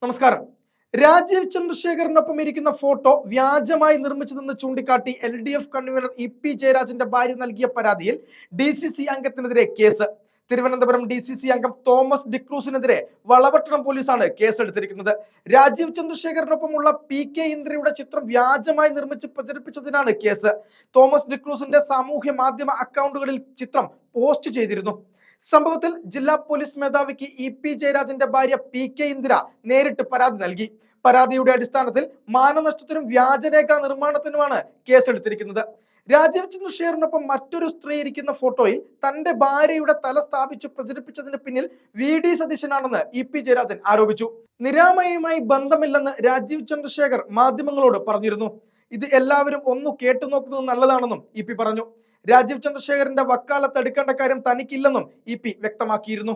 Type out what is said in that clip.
നമസ്കാരം. രാജീവ് ചന്ദ്രശേഖറിനൊപ്പം ഇരിക്കുന്ന ഫോട്ടോ വ്യാജമായി നിർമ്മിച്ചതെന്ന് ചൂണ്ടിക്കാട്ടി LDF കൺവീനർ EP ജയരാജന്റെ ഭാര്യ നൽകിയ പരാതിയിൽ DCC അംഗത്തിനെതിരെ കേസ്. തിരുവനന്തപുരം DCC അംഗം തോമസ് ഡിക്രൂസിനെതിരെ വളപട്ടണം പോലീസാണ് കേസെടുത്തിരിക്കുന്നത്. രാജീവ് ചന്ദ്രശേഖറിനൊപ്പമുള്ള PK ഇന്ദ്രയുടെ ചിത്രം വ്യാജമായി നിർമ്മിച്ച് പ്രചരിപ്പിച്ചതിനാണ് കേസ്. തോമസ് ഡിക്രൂസിന്റെ സാമൂഹ്യ മാധ്യമ അക്കൗണ്ടുകളിൽ ചിത്രം പോസ്റ്റ് ചെയ്തിരുന്നു. സംഭവത്തിൽ ജില്ലാ പോലീസ് മേധാവിക്ക് EP ജയരാജന്റെ ഭാര്യ PK ഇന്ദിര നേരിട്ട് പരാതി നൽകി. പരാതിയുടെ അടിസ്ഥാനത്തിൽ മാനനഷ്ടത്തിനും വ്യാജരേഖ നിർമ്മാണത്തിനുമാണ് കേസെടുത്തിരിക്കുന്നത്. രാജീവ് ചന്ദ്രശേഖറിനൊപ്പം മറ്റൊരു സ്ത്രീ ഇരിക്കുന്ന ഫോട്ടോയിൽ തന്റെ ഭാര്യയുടെ തല സ്ഥാപിച്ച് പ്രചരിപ്പിച്ചതിന് പിന്നിൽ VD സതീശനാണെന്ന് EP ജയരാജൻ ആരോപിച്ചു. നിരാമയുമായി ബന്ധമില്ലെന്ന് രാജീവ് ചന്ദ്രശേഖർ മാധ്യമങ്ങളോട് പറഞ്ഞിരുന്നു. ഇത് എല്ലാവരും ഒന്ന് കേട്ടുനോക്കുന്നത് നല്ലതാണെന്നും EP പറഞ്ഞു. രാജീവ് ചന്ദ്രശേഖറിന്റെ വക്കാലത്ത് എടുക്കേണ്ട കാര്യം തനിക്കില്ലെന്നും EP വ്യക്തമാക്കിയിരുന്നു.